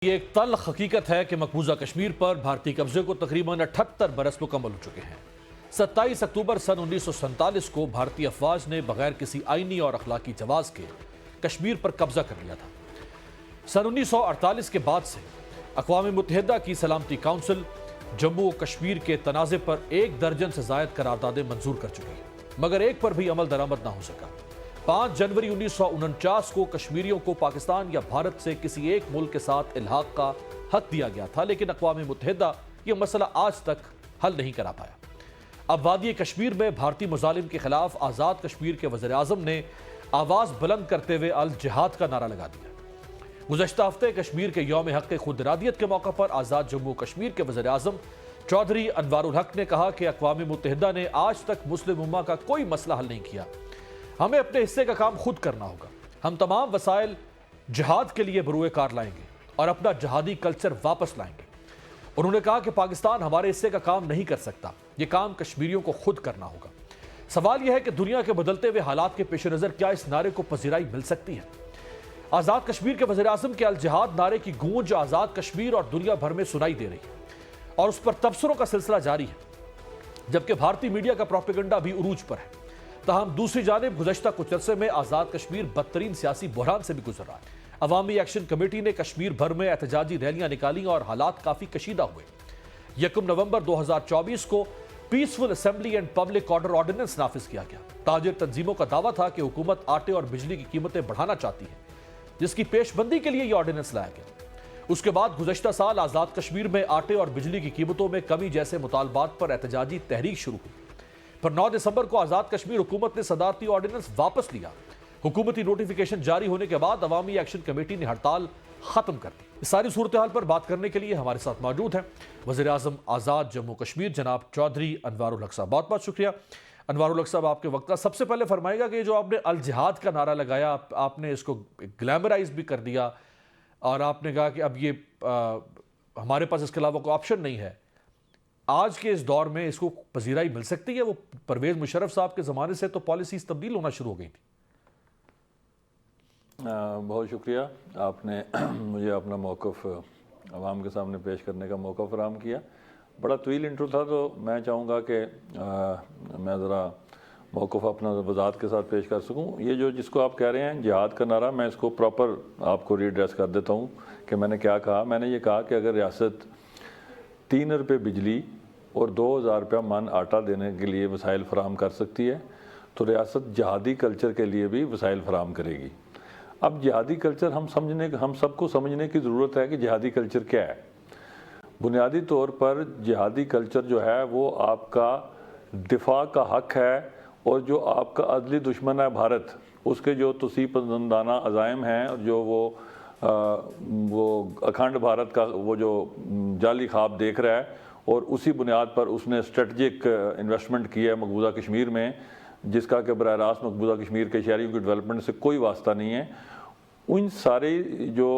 یہ ایک تلخ حقیقت ہے کہ مقبوضہ کشمیر پر بھارتی قبضے کو تقریباً 78 برس مکمل ہو چکے ہیں۔ 27 اکتوبر سن 1947 کو بھارتی افواج نے بغیر کسی آئینی اور اخلاقی جواز کے کشمیر پر قبضہ کر لیا تھا۔ سن 1948 کے بعد سے اقوام متحدہ کی سلامتی کونسل جموں و کشمیر کے تنازع پر 1 درجن سے زائد قراردادیں منظور کر چکی ہے، مگر ایک پر بھی عمل درآمد نہ ہو سکا۔ 5 جنوری 1949 کو کشمیریوں کو پاکستان یا بھارت سے کسی ایک ملک کے ساتھ الحاق کا حق دیا گیا تھا، لیکن اقوام متحدہ یہ مسئلہ آج تک حل نہیں کرا پایا۔ اب وادی کشمیر میں بھارتی مظالم کے خلاف آزاد کشمیر کے وزیر اعظم نے آواز بلند کرتے ہوئے الجہاد کا نعرہ لگا دیا۔ گزشتہ ہفتے کشمیر کے یوم حق خود ارادیت کے موقع پر آزاد جموں کشمیر کے وزیر اعظم چودھری انوار الحق نے کہا کہ اقوام متحدہ نے آج تک مسلم امہ کا کوئی مسئلہ حل نہیں کیا، ہمیں اپنے حصے کا کام خود کرنا ہوگا۔ ہم تمام وسائل جہاد کے لیے بروئے کار لائیں گے اور اپنا جہادی کلچر واپس لائیں گے۔ انہوں نے کہا کہ پاکستان ہمارے حصے کا کام نہیں کر سکتا، یہ کام کشمیریوں کو خود کرنا ہوگا۔ سوال یہ ہے کہ دنیا کے بدلتے ہوئے حالات کے پیش نظر کیا اس نعرے کو پذیرائی مل سکتی ہے؟ آزاد کشمیر کے وزیر اعظم کے الجہاد نعرے کی گونج آزاد کشمیر اور دنیا بھر میں سنائی دے رہی ہے اور اس پر تبصروں کا سلسلہ جاری ہے، جبکہ بھارتی میڈیا کا پروپیگنڈا بھی عروج پر ہے۔ تاہم دوسری جانب گزشتہ کچھ عرصے میں آزاد کشمیر بدترین سیاسی بحران سے بھی گزر رہا ہے۔ عوامی ایکشن کمیٹی نے کشمیر بھر میں احتجاجی ریلیاں نکالیں اور حالات کافی کشیدہ ہوئے۔ 1 نومبر 2024 کو peaceful assembly and public order ordinance نافذ کیا گیا۔ تاجر تنظیموں کا دعویٰ تھا کہ حکومت آٹے اور بجلی کی قیمتیں بڑھانا چاہتی ہے، جس کی پیش بندی کے لیے یہ آرڈیننس لایا گیا۔ اس کے بعد گزشتہ سال آزاد کشمیر میں آٹے اور بجلی کی قیمتوں میں کمی جیسے مطالبات پر احتجاجی تحریک شروع ہوئی۔ پر 9 دسمبر کو آزاد کشمیر حکومت نے صدارتی آرڈیننس واپس لیا۔ حکومتی نوٹیفیکیشن جاری ہونے کے بعد عوامی ایکشن کمیٹی نے ہڑتال ختم کر دی۔ اس ساری صورتحال پر بات کرنے کے لیے ہمارے ساتھ موجود ہیں وزیر اعظم آزاد جموں کشمیر جناب چودھری انوار الحق صاحب۔ بہت بہت شکریہ انوار الحق صاحب آپ کے وقت کا۔ سب سے پہلے فرمائے گا کہ جو آپ نے الجہاد کا نعرہ لگایا، آپ نے اس کو گلیمرائز بھی کر دیا اور آپ نے کہا کہ اب یہ ہمارے پاس اس کے علاوہ کوئی آپشن نہیں ہے، آج کے اس دور میں اس کو پذیرائی مل سکتی ہے؟ وہ پرویز مشرف صاحب کے زمانے سے تو پالیسیز تبدیل ہونا شروع ہو گئی تھی۔ بہت شکریہ، آپ نے مجھے اپنا موقف عوام کے سامنے پیش کرنے کا موقع فراہم کیا۔ بڑا طویل انٹرو تھا، تو میں چاہوں گا کہ میں ذرا موقف اپنا وضاحت کے ساتھ پیش کر سکوں۔ یہ جس کو آپ کہہ رہے ہیں جہاد کا نعرہ، میں اس کو پراپر آپ کو ری ایڈریس کر دیتا ہوں کہ میں نے کیا کہا۔ میں نے یہ کہا کہ اگر ریاست 3 روپے بجلی اور 2000 روپیہ من آٹا دینے کے لیے وسائل فراہم کر سکتی ہے، تو ریاست جہادی کلچر کے لیے بھی وسائل فراہم کرے گی۔ اب جہادی کلچر ہم سب کو سمجھنے کی ضرورت ہے کہ جہادی کلچر کیا ہے۔ بنیادی طور پر جہادی کلچر جو ہے وہ آپ کا دفاع کا حق ہے، اور جو آپ کا ازلی دشمن ہے بھارت، اس کے جو توسیع پسندانہ عزائم ہیں، اور جو وہ اکھنڈ بھارت کا وہ جو جعلی خواب دیکھ رہا ہے، اور اسی بنیاد پر اس نے اسٹریٹجک انویسٹمنٹ کی ہے مقبوضہ کشمیر میں، جس کا کہ براہ راست مقبوضہ کشمیر کے شہریوں کی ڈیولپمنٹ سے کوئی واسطہ نہیں ہے۔ ان سارے جو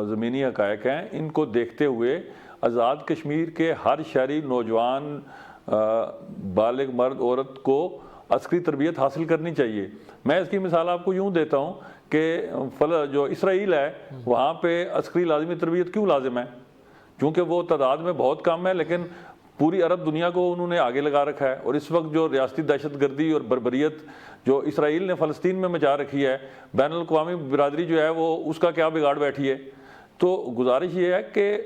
زمینی حقائق ہیں، ان کو دیکھتے ہوئے آزاد کشمیر کے ہر شہری، نوجوان، بالغ مرد عورت کو عسکری تربیت حاصل کرنی چاہیے۔ میں اس کی مثال آپ کو یوں دیتا ہوں کہ جو اسرائیل ہے، وہاں پہ عسکری لازمی تربیت کیوں لازم ہے؟ چونکہ وہ تعداد میں بہت کم ہے، لیکن پوری عرب دنیا کو انہوں نے آگے لگا رکھا ہے۔ اور اس وقت جو ریاستی دہشت گردی اور بربریت جو اسرائیل نے فلسطین میں مچا رکھی ہے، بین الاقوامی برادری جو ہے وہ اس کا کیا بگاڑ بیٹھی ہے؟ تو گزارش یہ ہے کہ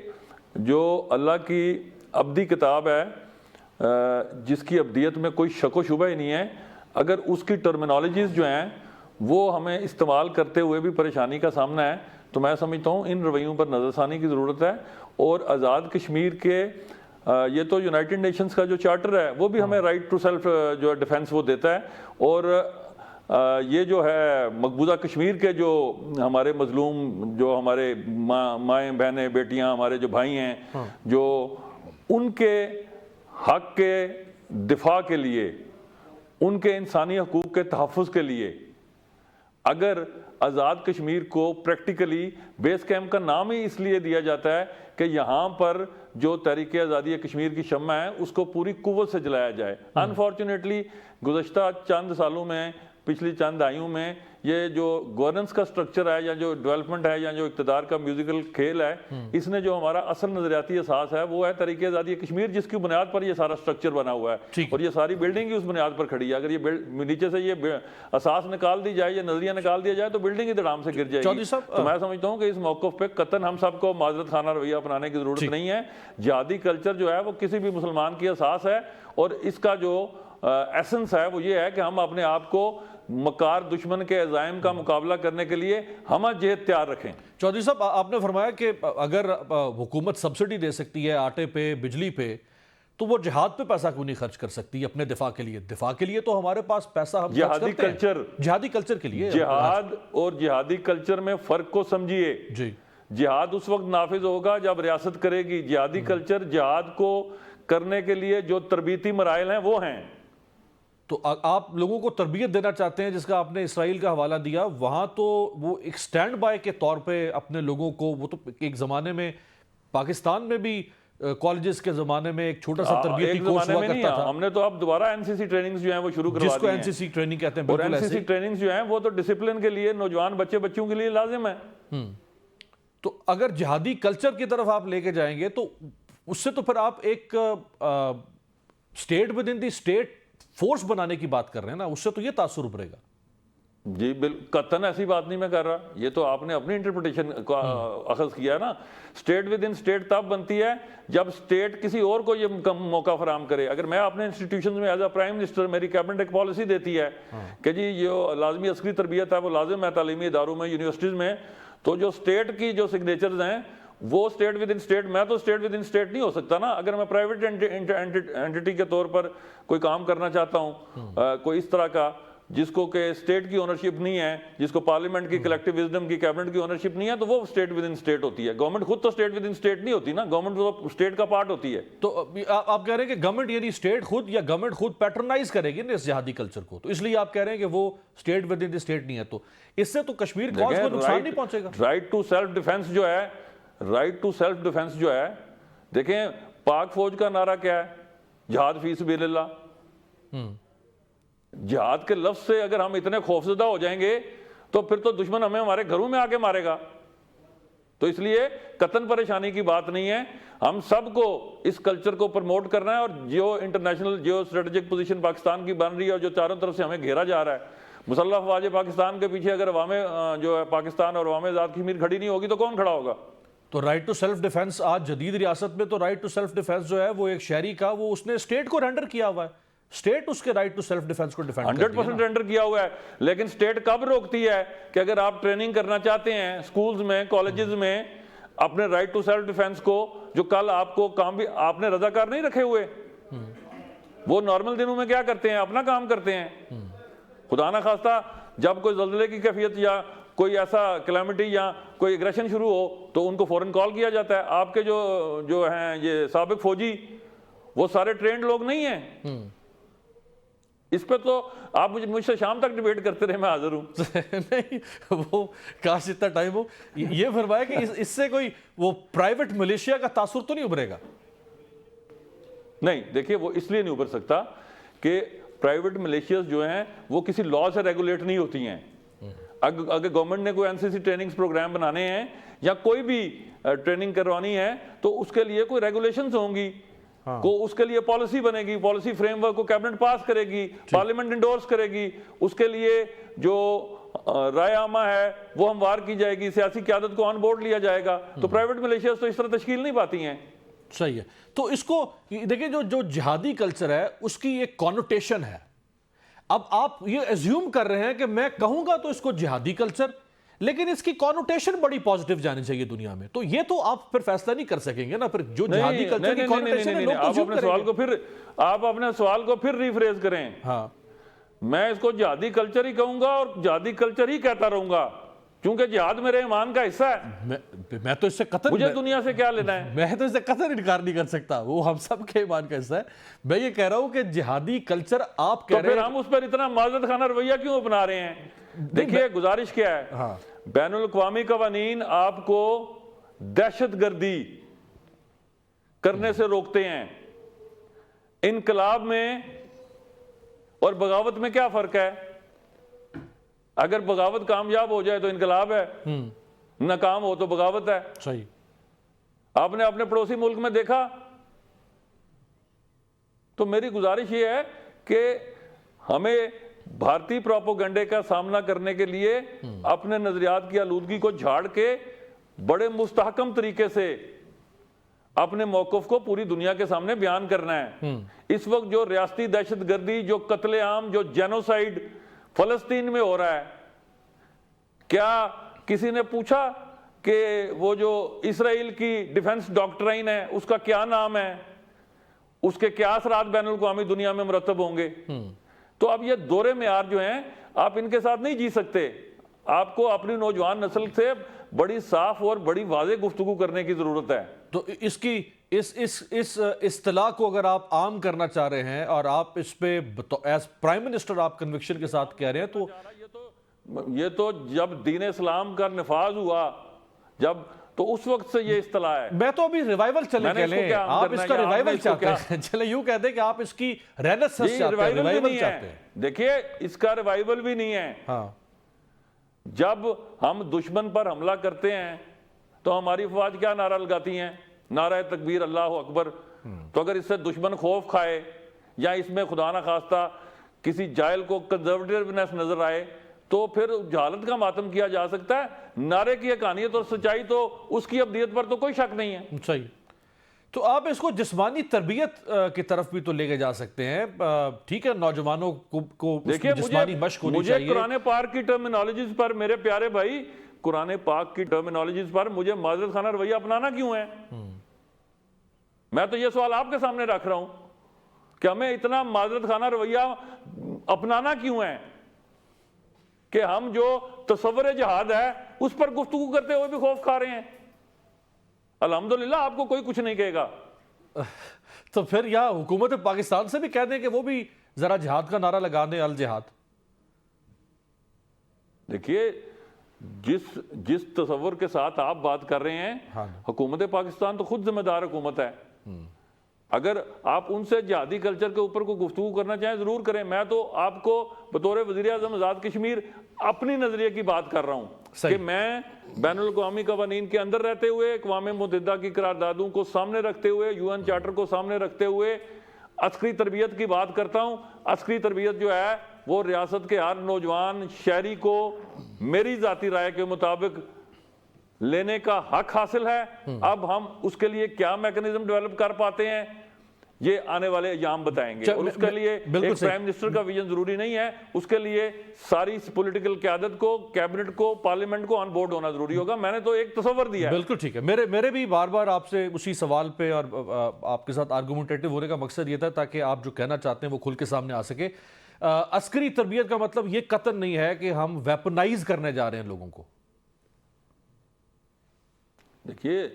جو اللہ کی ابدی کتاب ہے، جس کی ابدیت میں کوئی شک و شبہ ہی نہیں ہے، اگر اس کی ٹرمینالوجیز جو ہیں وہ ہمیں استعمال کرتے ہوئے بھی پریشانی کا سامنا ہے، تو میں سمجھتا ہوں ان رویوں پر نظر ثانی کی ضرورت ہے۔ اور آزاد کشمیر کے یہ تو یونائٹڈ نیشنز کا جو چارٹر ہے وہ بھی ہمیں رائٹ ٹو سیلف جو ڈیفینس وہ دیتا ہے، اور یہ جو ہے مقبوضہ کشمیر کے جو ہمارے مظلوم، جو ہمارے مائیں بہنیں بیٹیاں، ہمارے جو بھائی ہیں، جو ان کے حق کے دفاع کے لیے، ان کے انسانی حقوق کے تحفظ کے لیے، اگر آزاد کشمیر کو پریکٹیکلی بیس کیمپ کا نام ہی اس لیے دیا جاتا ہے کہ یہاں پر جو تحریک آزادی کشمیر کی شمع ہے اس کو پوری قوت سے جلایا جائے۔ انفارچونیٹلی گزشتہ چند سالوں میں پچھلی چند دہائیوں میں یہ جو گورننس کا سٹرکچر ہے یا جو ڈیولپمنٹ ہے یا جو اقتدار کا میوزیکل کھیل ہے، اس نے جو ہمارا اصل نظریاتی اساس ہے وہ ہے تحریک آزادی کشمیر، جس کی بنیاد پر یہ سارا سٹرکچر بنا ہوا ہے اور یہ ساری بلڈنگ ہی اس بنیاد پر کھڑی ہے۔ اگر یہ نیچے سے یہ اساس نکال دی جائے یا نظریہ نکال دیا جائے تو بلڈنگ ہی دھڑام سے گر جائے گی۔ تو میں سمجھتا ہوں کہ اس موقف پہ قطعاً ہم سب کو معذرت خانہ رویہ اپنانے کی ضرورت نہیں ہے۔ جہادی کلچر جو ہے وہ کسی بھی مسلمان کی اساس ہے اور اس کا جو ایسنس ہے وہ یہ ہے کہ ہم اپنے آپ کو مکار دشمن کے عزائم کا مقابلہ کرنے کے لیے ہم جہد تیار رکھیں۔ چودھری صاحب، آپ نے فرمایا کہ اگر حکومت سبسڈی دے سکتی ہے آٹے پہ، بجلی پہ، تو وہ جہاد پہ پیسہ کیوں نہیں خرچ کر سکتی اپنے دفاع کے لیے؟ دفاع کے لیے تو ہمارے پاس پیسہ ہم خرچ کرتے ہیں۔ جہادی کلچر کے لیے جہاد اور جہادی کلچر میں فرق کو سمجھیے۔ جی، جہاد اس وقت نافذ ہوگا جب ریاست کرے گی۔ جہادی کلچر جہاد کو کرنے کے لیے جو تربیتی مراحل ہیں وہ ہیں۔ تو آپ لوگوں کو تربیت دینا چاہتے ہیں، جس کا آپ نے اسرائیل کا حوالہ دیا، وہاں تو وہ ایک سٹینڈ بائی کے طور پہ اپنے لوگوں کو، وہ تو ایک زمانے میں پاکستان میں بھی کالجز کے زمانے میں ایک چھوٹا سا تربیتی کورس ہوا کرتا تھا۔ ہم نے تو اب دوبارہ این سی سی ٹریننگز جو ہیں وہ شروع کروا دی ہیں، جس کو این سی سی ٹریننگ کہتے ہیں، اور این سی سی ٹریننگز جو ہیں وہ تو ڈسپلن کے لیے نوجوان بچوں کے لیے لازم ہے۔ تو اگر جہادی کلچر کی طرف آپ لے کے جائیں گے تو اس سے تو پھر آپ ایک state with in the state force بنانے کی بات کر رہے ہیں نا، اس سے تو یہ تاثر ابھرے گا۔ جی قطعاً ایسی بات نہیں میں کر رہا، یہ تو آپ نے اپنی انٹرپریٹیشن کو اخذ کیا ہے نا۔ اسٹیٹ ود ان اسٹیٹ تب بنتی ہے جب اسٹیٹ کسی اور کو یہ موقع فراہم کرے۔ اگر میں اپنے انسٹیٹیوشنز میں ایز اے پرائم منسٹر، میری کیبنٹ ایک پالیسی دیتی ہے کہ جی جو لازمی عسکری تربیت ہے وہ لازم ہے تعلیمی اداروں میں، یونیورسٹیز میں، تو جو اسٹیٹ کی جو سگنیچرز ہیں وہ اسٹیٹ ود ان اسٹیٹ، میں تو اسٹیٹ ود ان اسٹیٹ نہیں ہو سکتا نا۔ اگر میں پرائیویٹ اینٹی کے طور پر کوئی کام کرنا چاہتا ہوں، کوئی اس طرح کا جس کو کہ اسٹیٹ کی اونرشپ نہیں ہے، جس کو پارلیمنٹ کی کلیکٹیو وزڈم کی کیبنٹ کی اونرشپ نہیں ہے، تو وہ اسٹیٹ ود ان اسٹیٹ ہوتی ہے۔ گورنمنٹ خود تو اسٹیٹ ود ان اسٹیٹ نہیں ہوتی نا، گورنمنٹ تو اسٹیٹ کا پارٹ ہوتی ہے۔ تو آپ کہہ رہے ہیں کہ گورنمنٹ یعنی اسٹیٹ خود، یا گورنمنٹ خود پیٹرنائز کرے گی نا اس جہادی کلچر کو، تو اس لیے آپ کہہ رہے ہیں کہ وہ اسٹیٹ ود ان اسٹیٹ نہیں ہے، تو اس سے تو کشمیر کاز کو نقصان نہیں پہنچے گا۔ رائٹ ٹو سیلف ڈیفense جو ہے، رائٹ ٹو سیلف ڈیفense جو ہے، دیکھیں پاک فوج کا نعرہ کیا ہے؟ جہاد فی سبیل اللہ۔ جہاد کے لفظ سے اگر ہم اتنے خوفزدہ ہو جائیں گے تو پھر تو دشمن ہمیں ہمارے گھروں میں آ کے مارے گا۔ تو اس لیے قطعاً پریشانی کی بات نہیں ہے، ہم سب کو اس کلچر کو پروموٹ کرنا ہے، اور جو international geo strategic position Pakistan کی بن رہی ہے اور جو چاروں طرف سے ہمیں گھیرا جا رہا ہے، مسلح افواج پاکستان کے پیچھے اگر عوام جو ہے پاکستان اور عوام آزاد کشمیر کھڑی نہیں ہوگی تو کون کھڑا ہوگا؟ تو رائٹ ٹو سیلف ڈیفenس آج جدید ریاست میں تو رائٹ ٹو سیلف ڈیفenس جو ہے وہ ایک شہری کا، وہ اس نے اسٹیٹ کو رینڈر کیا ہوا ہے، اسٹیٹ اس کے رائٹ ٹو سیلف ڈیفenس کو ڈیفینڈ کرتی ہے 100% رینڈر کیا ہوا ہے۔ لیکن اسٹیٹ کب روکتی ہے کہ اگر آپ ٹریننگ کرنا چاہتے ہیں اسکولز میں، کالجز میں، اپنے رائٹ ٹو سیلف ڈیفenس کو، جو کل آپ کو کام بھی آپ نے رضاکار نہیں رکھے ہوئے، وہ نارمل دنوں میں کیا کرتے ہیں؟ اپنا کام کرتے ہیں۔ خدا نہ خواستہ جب کوئی زلزلے کی کیفیت یا کوئی ایسا کلیمٹی یا کوئی ایگریشن شروع ہو تو ان کو فوراً کال کیا جاتا ہے۔ آپ کے جو ہیں یہ سابق فوجی، وہ سارے ٹرینڈ لوگ نہیں ہیں۔ اس پہ تو آپ مجھ سے شام تک ڈیبیٹ کرتے رہے، میں حاضر ہوں۔ نہیں، وہ کاش اتنا ٹائم ہو۔ یہ فرمایا کہ اس سے کوئی وہ پرائیویٹ ملیشیا کا تاثر تو نہیں ابھرے گا؟ نہیں، دیکھیے وہ اس لیے نہیں ابھر سکتا کہ پرائیویٹ ملیشیاز جو ہیں وہ کسی لا سے ریگولیٹ نہیں ہوتی ہیں۔ اگر گورنمنٹ نے کوئی این سی سی ٹریننگز پروگرام بنانے ہیں یا کوئی بھی ٹریننگ کروانی ہے تو اس کے لیے کوئی ریگولیشنز ہوں گی، اس کے لیے پالیسی بنے گی، پالیسی فریم ورک کو کیبنٹ پاس کرے گی، پارلیمنٹ انڈورس کرے گی، اس کے لیے جو رائے عامہ ہے وہ ہموار کی جائے گی، سیاسی قیادت کو آن بورڈ لیا جائے گا۔ تو پرائیویٹ ملیشیاز تو اس طرح تشکیل نہیں پاتی ہیں۔ صحیح ہے۔ تو اس کو دیکھیں، جو جہادی کلچر ہے اس کی ایک کانوٹیشن ہے۔ اب آپ یہ ایزیوم کر رہے ہیں کہ میں کہوں گا تو اس کو جہادی کلچر، لیکن اس کی کانوٹیشن بڑی پازیٹیو جانی چاہیے دنیا میں، تو یہ تو آپ پھر فیصلہ نہیں کر سکیں گے نا، پھر جو جہادی کلچر کی کانوٹیشن ہے لوگ تو ایزیوم کریں گے۔ آپ اپنے سوال کو پھر ریفریز کریں۔ ہاں، میں اس کو جہادی کلچر ہی کہوں گا اور جہادی کلچر ہی کہتا رہوں گا، کیونکہ جہاد میرے ایمان کا حصہ ہے۔ میں تو اس سے قطعاً، مجھے دنیا سے کیا لینا ہے؟ میں تو اس سے قطعاً انکار نہیں کر سکتا، وہ ہم سب کے ایمان کا حصہ ہے۔ میں یہ کہہ رہا ہوں کہ جہادی کلچر آپ کہہ رہے ہیں، تو پھر ہم اس پر اتنا معذرت خانہ رویہ کیوں اپنا رہے ہیں؟ دیکھیے گزارش کیا ہے، بین الاقوامی قوانین آپ کو دہشت گردی کرنے سے روکتے ہیں۔ انقلاب میں اور بغاوت میں کیا فرق ہے؟ اگر بغاوت کامیاب ہو جائے تو انقلاب ہے، ناکام ہو تو بغاوت ہے۔ صحیح۔ آپ نے اپنے پڑوسی ملک میں دیکھا، تو میری گزارش یہ ہے کہ ہمیں بھارتی پروپیگنڈے کا سامنا کرنے کے لیے اپنے نظریات کی آلودگی کو جھاڑ کے بڑے مستحکم طریقے سے اپنے موقف کو پوری دنیا کے سامنے بیان کرنا ہے۔ اس وقت جو ریاستی دہشت گردی، جو قتل عام، جو جینوسائیڈ فلسطین میں ہو رہا ہے، کیا کسی نے پوچھا کہ وہ جو اسرائیل کی ڈیفنس ڈاکٹرائن ہے اس کا کیا نام ہے، اس کے کیا اثرات بین الاقوامی دنیا میں مرتب ہوں گے؟ تو اب یہ دورے معیار جو ہیں آپ ان کے ساتھ نہیں جی سکتے۔ آپ کو اپنی نوجوان نسل سے بڑی صاف اور بڑی واضح گفتگو کرنے کی ضرورت ہے۔ تو اس اصطلاح کو اگر آپ عام کرنا چاہ رہے ہیں اور آپ اس پہ ایز پرائم منسٹر آپ کنوکشن کے ساتھ کہہ رہے ہیں، تو یہ تو جب دین اسلام کا نفاذ ہوا، تو اس وقت سے یہ اصطلاح ہے۔ میں تو ابھی ریوائول چلے کہ لیں، آپ اس کا ریوائول چاہتے ہیں، چلے یوں کہتے ہیں کہ آپ اس کی رینیسنس چاہتے ہیں، ریوائول چاہتے ہیں۔ دیکھیے اس کا ریوائول بھی نہیں ہے۔ ہاں، جب ہم دشمن پر حملہ کرتے ہیں تو ہماری افواج کیا نعرہ لگاتی ہیں؟ نعرہ تکبیر، اللہ اکبر۔ تو اگر اس سے دشمن خوف کھائے یا اس میں خدا نخواستہ کسی جاہل کو کنزرویٹیونیس نظر آئے تو پھر جہالت کا ماتم کیا جا سکتا ہے۔ نعرے کی حقانیت اور سچائی تو اس کی ابدیت پر تو کوئی شک نہیں ہے۔ صحیح۔ تو آپ اس کو جسمانی تربیت کی طرف بھی تو لے کے جا سکتے ہیں۔ ٹھیک ہے، نوجوانوں کو جسمانی مشق ہونی چاہیے۔ مجھے قرآن پاک کی ٹرمینالوجیز پر، میرے پیارے بھائی، قرآن پاک کی ٹرمینالوجیز پر مجھے معذرت خانہ رویہ اپنانا کیوں ہے؟ میں تو یہ سوال آپ کے سامنے رکھ رہا ہوں کہ ہمیں اتنا معذرت خانہ رویہ اپنانا کیوں ہے کہ ہم جو تصور جہاد ہے اس پر گفتگو کرتے ہوئے بھی خوف کھا رہے ہیں۔ الحمدللہ آپ کو کوئی کچھ نہیں کہے گا۔ تو پھر یا حکومت پاکستان سے بھی کہہ دیں کہ وہ بھی ذرا جہاد کا نعرہ لگا دیں، الجہاد۔ دیکھیے جس تصور کے ساتھ آپ بات کر رہے ہیں، حکومت پاکستان تو خود ذمہ دار حکومت ہے۔ اگر آپ ان سے جہادی کلچر کے اوپر کوئی گفتگو کرنا چاہیں ضرور کریں۔ میں تو آپ کو بطور وزیر اعظم آزاد کشمیر اپنی نظریے کی بات کر رہا ہوں کہ میں بین الاقوامی قوانین کے اندر رہتے ہوئے، اقوام متحدہ کی قراردادوں کو سامنے رکھتے ہوئے، UN چارٹر کو سامنے رکھتے ہوئے عسکری تربیت کی بات کرتا ہوں۔ عسکری تربیت جو ہے وہ ریاست کے ہر نوجوان شہری کو میری ذاتی رائے کے مطابق لینے کا حق حاصل ہے۔ اب ہم اس کے لیے کیا میکنزم ڈیولپ کر پاتے ہیں یہ آنے والے ایام بتائیں گے، اور اس کے لیے ایک پرائم منسٹر کا ویژن ضروری نہیں ہے، اس کے لیے ساری پولیٹیکل قیادت کو، کیبنٹ کو، پارلیمنٹ کو آن بورڈ ہونا ضروری ہوگا۔ میں نے تو ایک تصور دیا ہے۔ بالکل ٹھیک ہے۔ میرے بھی بار بار آپ سے اسی سوال پہ اور آپ کے ساتھ آرگومنٹیٹو ہونے کا مقصد یہ تھا تاکہ آپ جو کہنا چاہتے ہیں وہ کھل کے سامنے آ سکے۔ عسکری تربیت کا مطلب یہ قطعاً نہیں ہے کہ ہم ویپنائز کرنے جا رہے ہیں لوگوں کو۔ دیکھیے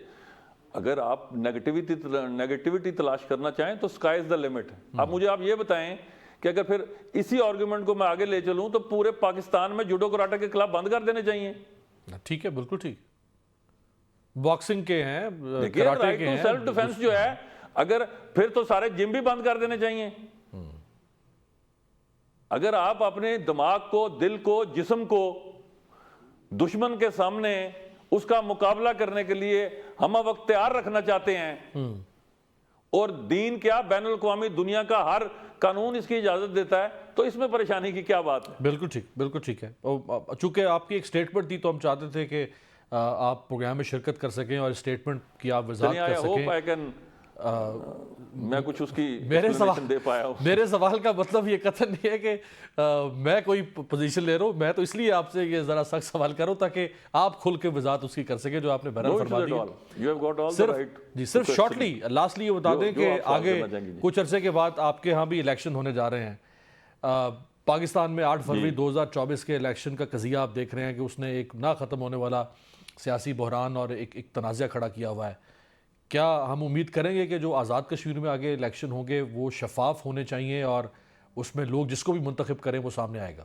اگر آپ نیگیٹیوٹی تلاش کرنا چاہیں تو اسکائی از دا لمٹ۔ اب مجھے آپ یہ بتائیں کہ اگر پھر اسی آرگومنٹ کو میں آگے لے چلوں تو پورے پاکستان میں جوڈو کراٹے کے کلب بند کر دینے چاہیے۔ ٹھیک ہے، بالکل ٹھیک۔ باکسنگ کے ہیں، دیکھیے رائٹ ٹو سیلف ڈیفense جو ہے، اگر پھر تو سارے جم بھی بند کر دینے چاہیے۔ اگر آپ اپنے دماغ کو، دل کو، جسم کو دشمن کے سامنے اس کا مقابلہ کرنے کے لیے ہمہ وقت تیار رکھنا چاہتے ہیں، اور دین کیا بین الاقوامی دنیا کا ہر قانون اس کی اجازت دیتا ہے، تو اس میں پریشانی کی کیا بات ہے؟ بالکل ٹھیک، بالکل ٹھیک ہے۔ چونکہ آپ کی ایک سٹیٹمنٹ تھی تو ہم چاہتے تھے کہ آپ پروگرام میں شرکت کر سکیں اور اسٹیٹمنٹ کی آپ وضاحت کر سکیں۔ میں کچھ اس کی ایکسپلینیشن دے پایا ہوں۔ میرے سوال کا مطلب یہ قطعاً نہیں ہے کہ میں کوئی پوزیشن لے رہا ہوں، میں تو اس لیے آپ سے یہ ذرا سخت سوال کر رہا ہوں تاکہ آپ کھل کے وضاحت اس کی کر سکیں جو آپ نے بہرحال فرما دی۔ صرف شارٹلی لاسٹلی یہ بتا دیں کہ آگے کچھ عرصے کے بعد آپ کے ہاں بھی الیکشن ہونے جا رہے ہیں۔ پاکستان میں 8 فروری 2024 کے الیکشن کا قضیہ آپ دیکھ رہے ہیں کہ اس نے ایک نہ ختم ہونے والا سیاسی بحران اور ایک تنازع کھڑا کیا ہوا ہے۔ کیا ہم امید کریں گے کہ جو آزاد کشمیر میں آگے الیکشن ہوں گے وہ شفاف ہونے چاہیے اور اس میں لوگ جس کو بھی منتخب کریں وہ سامنے آئے گا؟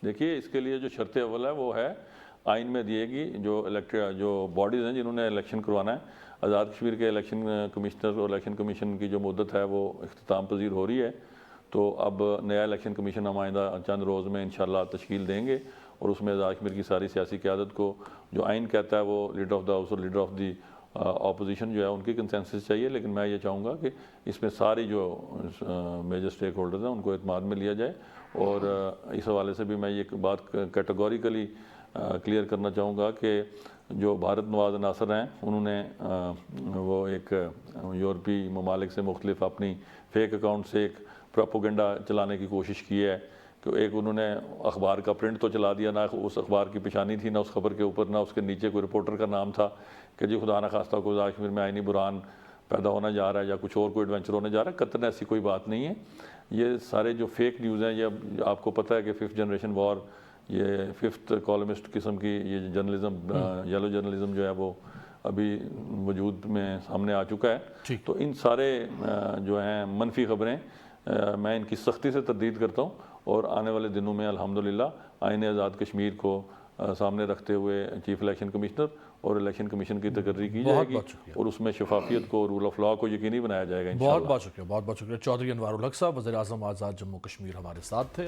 دیکھیے اس کے لیے جو شرط اول ہے وہ ہے آئین میں دیے گی، جو باڈیز ہیں جنہوں نے الیکشن کروانا ہے۔ آزاد کشمیر کے الیکشن کمشنر اور الیکشن کمیشن کی جو مدت ہے وہ اختتام پذیر ہو رہی ہے، تو اب نیا الیکشن کمیشن ہم آئندہ چند روز میں انشاءاللہ تشکیل دیں گے، اور اس میں اعزاز کشمیر کی ساری سیاسی قیادت کو جو آئین کہتا ہے وہ لیڈر آف دا ہاؤس اور لیڈر آف دی اپوزیشن جو ہے ان کی کنسنسس چاہیے، لیکن میں یہ چاہوں گا کہ اس میں ساری جو میجر سٹیک ہولڈرز ہیں ان کو اعتماد میں لیا جائے، اور اس حوالے سے بھی میں یہ بات کیٹیگوریکلی کلیئر کرنا چاہوں گا کہ جو بھارت نواز عناصر ہیں انہوں نے وہ ایک یورپی ممالک سے مختلف اپنی فیک اکاؤنٹ سے ایک پروپیگنڈا چلانے کی کوشش کی ہے، کہ ایک انہوں نے اخبار کا پرنٹ تو چلا دیا، نہ اس اخبار کی پیشانی تھی، نہ اس خبر کے اوپر، نہ اس کے نیچے کوئی رپورٹر کا نام تھا کہ جی خدا نخواستہ کو کشمیر میں آئینی بحران پیدا ہونا جا رہا ہے یا کچھ اور کوئی ایڈونچر ہونے جا رہا ہے۔ قطعاً ایسی کوئی بات نہیں ہے۔ یہ سارے جو فیک نیوز ہیں، یہ آپ کو پتہ ہے کہ 5th جنریشن وار، یہ 5th کالمسٹ قسم کی یہ جرنلزم، یلو جرنلزم جو ہے وہ ابھی وجود میں سامنے آ چکا ہے۔ تو ان سارے جو ہیں منفی خبریں، میں ان کی سختی سے تردید کرتا ہوں، اور آنے والے دنوں میں الحمدللہ آئین آزاد کشمیر کو سامنے رکھتے ہوئے چیف الیکشن کمشنر اور الیکشن کمیشن کی تقرری کی جائے گی، اور اس میں شفافیت کو، رول آف لا کو یقینی بنایا جائے گا انشاءاللہ۔ بہت بہت شکریہ چودھری انوار الحق صاحب، وزیر اعظم آزاد جموں کشمیر ہمارے ساتھ تھے۔